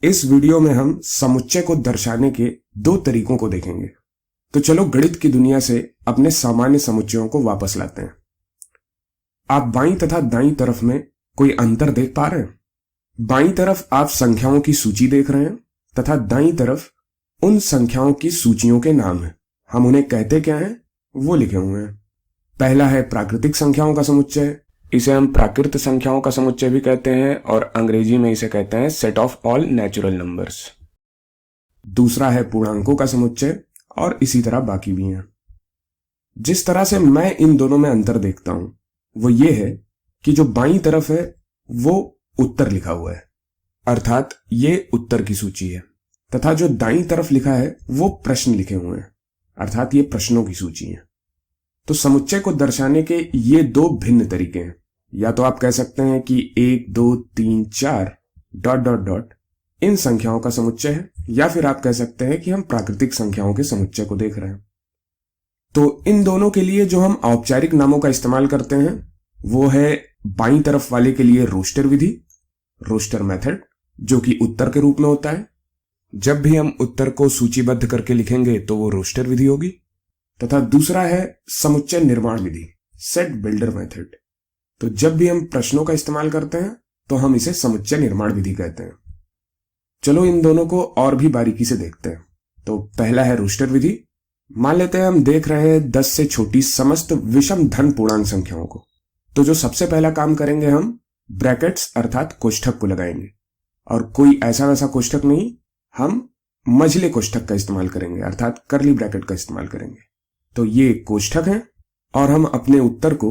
इस वीडियो में हम समुच्चय को दर्शाने के दो तरीकों को देखेंगे। तो चलो गणित की दुनिया से अपने सामान्य समुच्चयों को वापस लाते हैं। आप बाईं तथा दाईं तरफ में कोई अंतर देख पा रहे हैं? बाईं तरफ आप संख्याओं की सूची देख रहे हैं तथा दाईं तरफ उन संख्याओं की सूचियों के नाम हैं। हम उन्हें कहते क्या हैं वो लिखे हुए हैं। पहला है प्राकृतिक संख्याओं का समुच्चय, इसे हम प्राकृत संख्याओं का समुच्चय भी कहते हैं और अंग्रेजी में इसे कहते हैं set of all natural numbers. दूसरा है पूर्णांकों का समुच्चय और इसी तरह बाकी भी हैं। जिस तरह से मैं इन दोनों में अंतर देखता हूं वो ये है कि जो बाईं तरफ है वो उत्तर लिखा हुआ है, अर्थात ये उत्तर की सूची है, तथा जो दाईं तरफ लिखा है वो प्रश्न लिखे हुए हैं, अर्थात ये प्रश्नों की सूची है। तो समुच्चय को दर्शाने के ये दो भिन्न तरीके हैं। या तो आप कह सकते हैं कि 1 2 3 4 ... इन संख्याओं का समुच्चय है, या फिर आप कह सकते हैं कि हम प्राकृतिक संख्याओं के समुच्चय को देख रहे हैं। तो इन दोनों के लिए जो हम औपचारिक नामों का इस्तेमाल करते हैं वो है बाईं तरफ वाले के लिए रोस्टर विधि, रोस्टर मेथड, जो कि उत्तर के रूप में होता है। जब भी हम उत्तर को सूचीबद्ध करके लिखेंगे तो वो रोस्टर विधि होगी। तथा दूसरा है समुच्चय निर्माण विधि, सेट बिल्डर मेथड। तो जब भी हम प्रश्नों का इस्तेमाल करते हैं तो हम इसे समुच्चय निर्माण विधि कहते हैं। चलो इन दोनों को और भी बारीकी से देखते हैं। तो पहला है रोस्टर विधि। मान लेते हैं हम देख रहे हैं 10 से छोटी समस्त विषम धन पूर्णांक संख्याओं को। तो जो सबसे पहला काम करेंगे हम ब्रैकेट्स अर्थात कोष्ठक को लगाएंगे, और कोई ऐसा वैसा कोष्ठक नहीं, हम मझले कोष्ठक का इस्तेमाल करेंगे, अर्थात करली ब्रैकेट का इस्तेमाल करेंगे। तो ये कोष्ठक हैं और हम अपने उत्तर को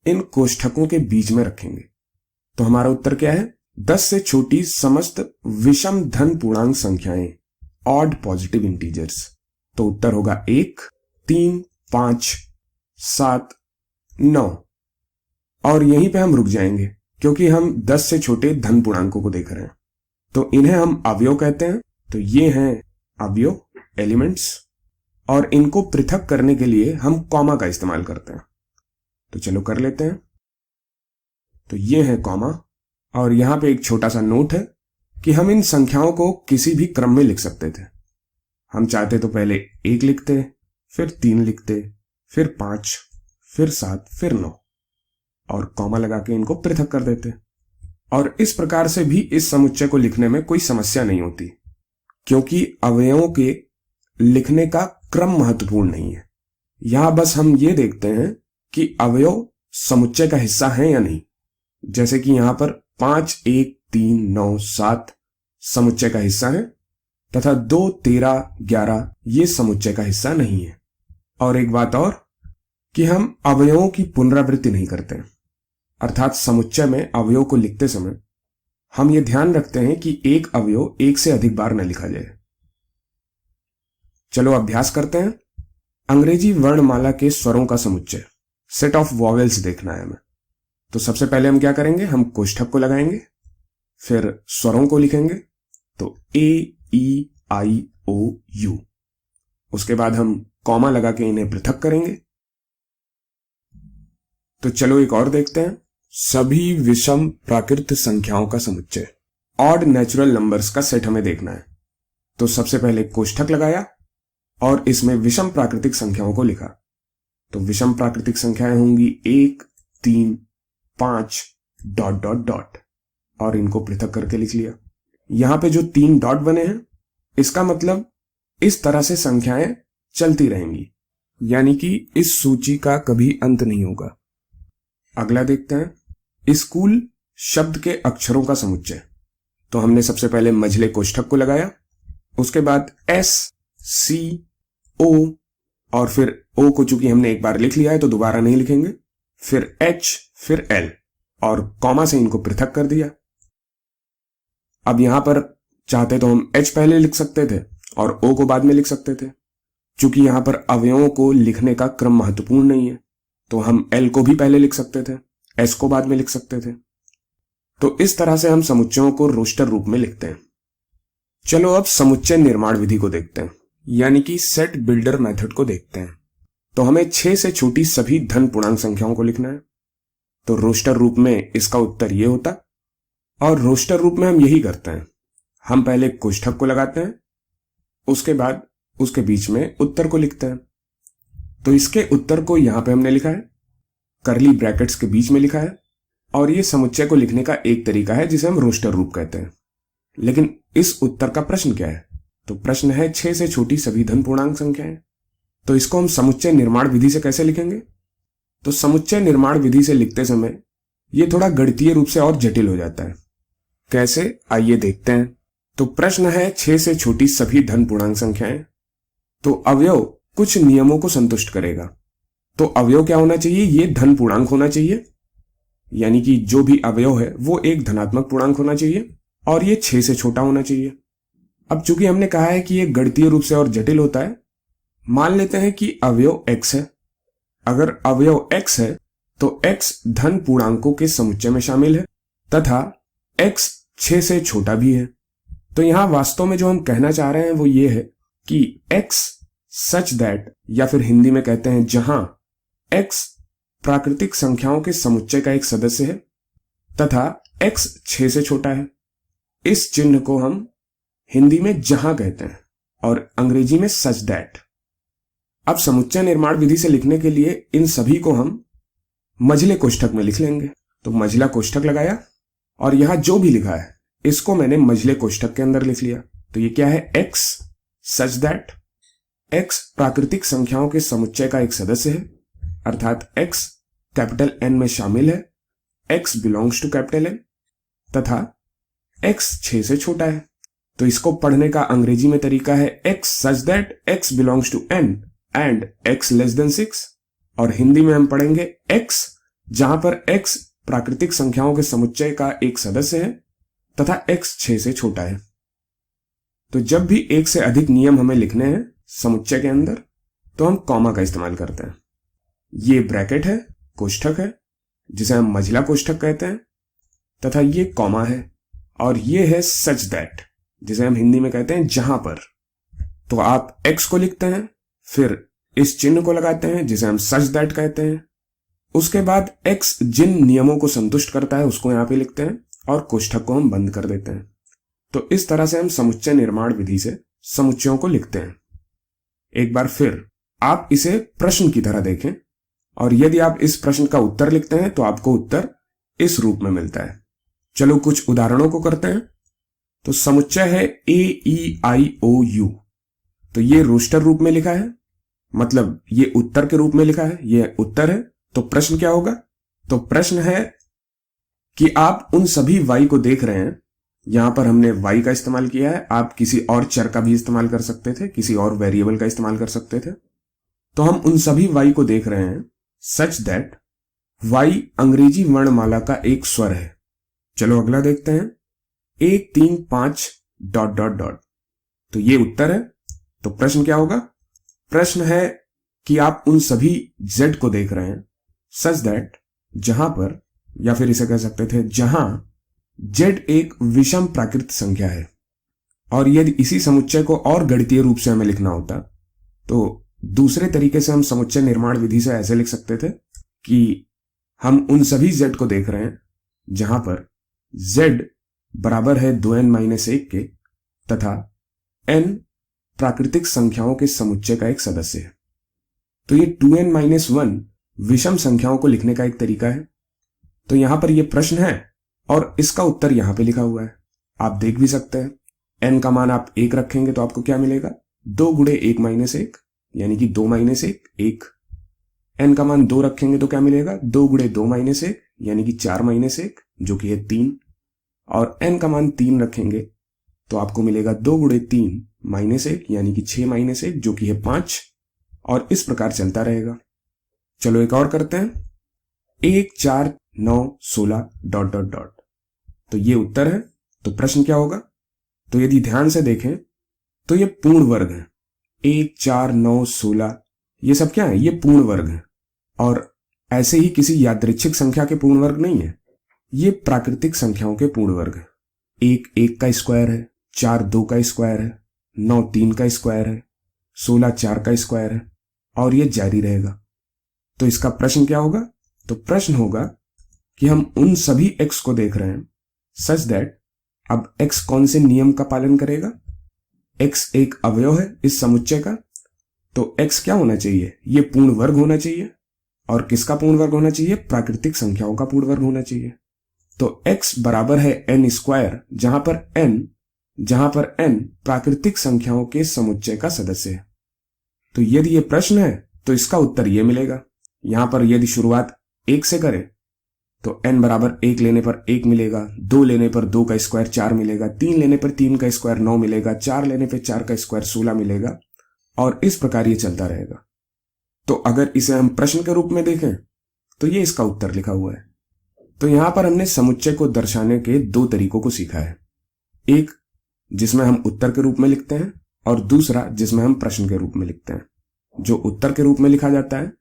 इन कोष्ठकों के बीच में रखेंगे। तो हमारा उत्तर क्या है? 10 से छोटी समस्त विषम धन पूर्णांक संख्याएं, ऑड पॉजिटिव इंटीजर्स। तो उत्तर होगा 1 3 5 7 9। और यहीं पे हम रुक जाएंगे क्योंकि हम 10 से छोटे धन पूर्णांकों को देख रहे हैं। तो इन्हें हम अवयव कहते हैं। तो ये हैं अवयव, एलिमेंट्स, और इनको पृथक करने के लिए हम कॉमा का इस्तेमाल करते हैं। तो चलो कर लेते हैं। तो ये है कॉमा, और यहां पे एक छोटा सा नोट है कि हम इन संख्याओं को किसी भी क्रम में लिख सकते थे। हम चाहते तो पहले 1 लिखते, फिर 3 लिखते, फिर 5, फिर 7, फिर 9, और कॉमा लगा के इनको पृथक कर देते। और इस प्रकार से भी इस समुच्चय को लिखने में कोई समस्या नहीं होती, क्योंकि अवयवों के लिखने का क्रम महत्वपूर्ण नहीं है। यहां बस हम ये देखते हैं कि अवयव समुच्चय का हिस्सा है या नहीं। जैसे कि यहां पर 5 1 3 9 7 समुच्चय का हिस्सा है, तथा 2 13 11 ये समुच्चय का हिस्सा नहीं है। और एक बात और कि हम अवयवों की पुनरावृत्ति नहीं करते, अर्थात समुच्चय में अवयव को लिखते समय हम ये ध्यान रखते हैं कि एक अवयव एक से अधिक बार न लिखा जाए। चलो अभ्यास करते हैं। अंग्रेजी वर्णमाला के स्वरों का समुच्चय, सेट ऑफ वॉवेल्स देखना है हमें। तो सबसे पहले हम क्या करेंगे? हम कोष्ठक को लगाएंगे, फिर स्वरों को लिखेंगे। तो ए ई आई ओ यू। उसके बाद हम कॉमा लगा के इन्हें पृथक करेंगे। तो चलो एक और देखते हैं। सभी विषम प्राकृत संख्याओं का समुच्चय, ऑड नेचुरल नंबर्स का सेट हमें देखना है। तो सबसे पहले कोष्ठक लगाया और इसमें विषम प्राकृतिक संख्याओं को लिखा। तो विषम प्राकृतिक संख्याएं होंगी 1 3 5 ... और इनको पृथक करके लिख लिया। यहां पे जो 3 डॉट बने हैं इसका मतलब इस तरह से संख्याएं चलती रहेंगी, यानी कि इस सूची का कभी अंत नहीं होगा। अगला देखते हैं, स्कूल शब्द के अक्षरों का समुच्चय। तो हमने सबसे पहले मझले कोष्ठक को लगाया, उसके बाद एस सी ओ, और फिर ओ को चूंकि हमने एक बार लिख लिया है तो दोबारा नहीं लिखेंगे, फिर एच, फिर एल, और कॉमा से इनको पृथक कर दिया। अब यहां पर चाहते तो हम एच पहले लिख सकते थे और ओ को बाद में लिख सकते थे। चूंकि यहां पर अवयवों को लिखने का क्रम महत्वपूर्ण नहीं है तो हम एल को भी पहले लिख सकते थे, एस को बाद में लिख सकते थे। तो इस तरह से हम समुच्चयों को रोस्टर रूप में लिखते हैं। चलो अब समुच्चय निर्माण विधि को देखते हैं, यानी कि सेट बिल्डर मेथड को देखते हैं। तो हमें 6 से छोटी सभी धन पूर्णांक संख्याओं को लिखना है। तो रोस्टर रूप में इसका उत्तर ये होता, और रोस्टर रूप में हम यही करते हैं। हम पहले कोष्ठक को लगाते हैं, उसके बाद उसके बीच में उत्तर को लिखते हैं। तो इसके उत्तर को यहां पे हमने लिखा है, करली ब्रैकेट्स के बीच में लिखा है, और ये समुच्चय को लिखने का एक तरीका है जिसे हम रोस्टर रूप कहते हैं। लेकिन इस उत्तर का प्रश्न क्या है? तो प्रश्न है 6 से छोटी सभी धन पूर्णांक संख्याएं। तो इसको हम समुच्चय निर्माण विधि से कैसे लिखेंगे? तो समुच्चय निर्माण विधि से लिखते समय ये थोड़ा गणितीय रूप से और जटिल हो जाता है। कैसे, आइए देखते हैं। तो प्रश्न है 6 से छोटी सभी धन पूर्णांक संख्याएं। तो अवयव कुछ नियमों को संतुष्ट करेगा। तो अवयव क्या होना चाहिए? ये धन पूर्णांक होना चाहिए, यानी कि जो भी अवयव है वो एक धनात्मक पूर्णांक होना चाहिए, और ये 6 से छोटा होना चाहिए। अब चूंकि हमने कहा है कि ये गणितीय रूप से और जटिल होता है, मान लेते हैं कि अवयव x है। अगर अवयव x है तो x धन पूर्णांकों के समुच्चय में शामिल है तथा x 6 से छोटा भी है। तो यहां वास्तव में जो हम कहना चाह रहे हैं वो ये है कि x सच दैट, या फिर हिंदी में कहते हैं जहां x प्राकृतिक संख्याओं के समुच्चय का एक सदस्य है तथा x 6 से छोटा है। इस चिन्ह को हम हिंदी में जहां कहते हैं और अंग्रेजी में सच दैट। अब समुच्चय निर्माण विधि से लिखने के लिए इन सभी को हम मझले कोष्ठक में लिख लेंगे। तो मझला कोष्ठक लगाया और यहां जो भी लिखा है इसको मैंने मझले कोष्ठक के अंदर लिख लिया। तो ये क्या है? x सच दैट x प्राकृतिक संख्याओं के समुच्चय का एक सदस्य है, अर्थात x कैपिटल N में शामिल है, x belongs to capital N, तथा x 6 से छोटा है। तो इसको पढ़ने का अंग्रेजी में तरीका है x such that x belongs to N and x less than 6, और हिंदी में हम पढ़ेंगे x जहां पर x प्राकृतिक संख्याओं के समुच्चय का एक सदस्य है तथा x 6 से छोटा है। तो जब भी एक से अधिक नियम हमें लिखने हैं समुच्चय के अंदर तो हम कॉमा का इस्तेमाल करते हैं। ये ब्रैकेट है, कोष्ठक है जिसे हम मझला कोष्ठक कहते हैं, तथा ये कॉमा है, और ये है सच दैट जिसे हम हिंदी में कहते हैं जहां पर। तो आप x को लिखते हैं, फिर इस चिन्ह को लगाते हैं जिसे हम सच दैट कहते हैं, उसके बाद x जिन नियमों को संतुष्ट करता है उसको यहां पे लिखते हैं और कोष्ठक को हम बंद कर देते हैं। तो इस तरह से हम समुच्चय निर्माण विधि से समुच्चयों को लिखते हैं। एक बार फिर आप इसे प्रश्न की तरह देखें, और यदि आप इस प्रश्न का उत्तर लिखते हैं तो आपको उत्तर इस रूप में मिलता है। चलो कुछ उदाहरणों को करते हैं। तो समुच्चय है AEIOU। तो ये रोस्टर रूप में लिखा है, मतलब ये उत्तर के रूप में लिखा है, ये उत्तर है। तो प्रश्न क्या होगा? तो प्रश्न है कि आप उन सभी y को देख रहे हैं। यहां पर हमने y का इस्तेमाल किया है, आप किसी और चर का भी इस्तेमाल कर सकते थे, किसी और वेरिएबल का इस्तेमाल कर सकते थे। तो हम उन सभी y को देख रहे हैं सच दैट y अंग्रेजी वर्णमाला का एक स्वर है। चलो अगला देखते हैं, 1 3 5 ... तो ये उत्तर है। तो प्रश्न क्या होगा? प्रश्न है कि आप उन सभी z को देख रहे हैं सच दैट जहां पर, या फिर इसे कह सकते थे जहां z एक विषम प्राकृत संख्या है। और यदि इसी समुच्चय को और गणितीय रूप से हमें लिखना होता तो दूसरे तरीके से हम समुच्चय निर्माण विधि से ऐसे लिख सकते थे कि हम उन सभी z को देख रहे हैं जहां पर z बराबर है 2n-1 के तथा n प्राकृतिक संख्याओं के समुच्चय का एक सदस्य है। तो ये 2n-1 विषम संख्याओं को लिखने का एक तरीका है। तो यहां पर यह प्रश्न है और इसका उत्तर यहां पे लिखा हुआ है, आप देख भी सकते हैं। n का मान आप 1 रखेंगे तो आपको क्या मिलेगा? 2 गुणे 1-1 यानी कि 2-1 1। n का मान 2 रखेंगे तो क्या मिलेगा? 2 गुणे 2-1 यानी कि 4-1 जो कि है 3। और n का मान 3 रखेंगे तो आपको मिलेगा 2 गुणे 3-1 यानी कि 6-1 जो कि है 5। और इस प्रकार चलता रहेगा। चलो एक और करते हैं, 1 4 9 16 ... तो ये उत्तर है। तो प्रश्न क्या होगा? तो यदि ध्यान से देखें तो ये पूर्ण वर्ग है। 1 4 9 16 ये सब क्या है? ये पूर्ण वर्ग है, और ऐसे ही किसी यादृच्छिक संख्या के पूर्ण वर्ग नहीं है, ये प्राकृतिक संख्याओं के पूर्ण वर्ग है। 1 1 का स्क्वायर है, 4 2 का स्क्वायर है, 9 3 का स्क्वायर है, 16 4 का स्क्वायर है, और ये जारी रहेगा। तो इसका प्रश्न क्या होगा? तो प्रश्न होगा कि हम उन सभी x को देख रहे हैं सच दैट अब x कौन से नियम का पालन करेगा? x एक अवयव है इस समुच्चय का, तो x क्या होना चाहिए? ये पूर्ण वर्ग होना चाहिए। और किसका पूर्ण वर्ग होना चाहिए? प्राकृतिक संख्याओं का पूर्ण वर्ग होना चाहिए। तो x बराबर है n स्क्वायर, जहां पर n प्राकृतिक संख्याओं के समुच्चय का सदस्य है। तो यदि ये प्रश्न है तो इसका उत्तर ये मिलेगा। यहां पर यदि शुरुआत 1 से करें तो n बराबर 1 लेने पर 1 मिलेगा, 2 लेने पर 2 का स्क्वायर 4 मिलेगा, 3 लेने पर 3 का स्क्वायर 9 मिलेगा, 4 लेने पर 4 का स्क्वायर 16 मिलेगा, और इस प्रकार ये चलता रहेगा। तो अगर इसे हम प्रश्न के रूप में देखें तो ये इसका उत्तर लिखा हुआ है। तो यहां पर हमने समुच्चय को दर्शाने के 2 तरीकों को सीखा है, एक जिसमें हम उत्तर के रूप में लिखते हैं और दूसरा जिसमें हम प्रश्न के रूप में लिखते हैं। जो उत्तर के रूप में लिखा जाता है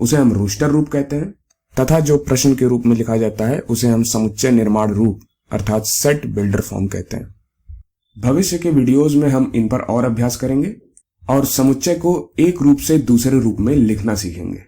उसे हम रोस्टर रूप कहते हैं, तथा जो प्रश्न के रूप में लिखा जाता है उसे हम समुच्चय निर्माण रूप अर्थात सेट बिल्डर फॉर्म कहते हैं। भविष्य के वीडियोज में हम इन पर और अभ्यास करेंगे और समुच्चय को एक रूप से दूसरे रूप में लिखना सीखेंगे।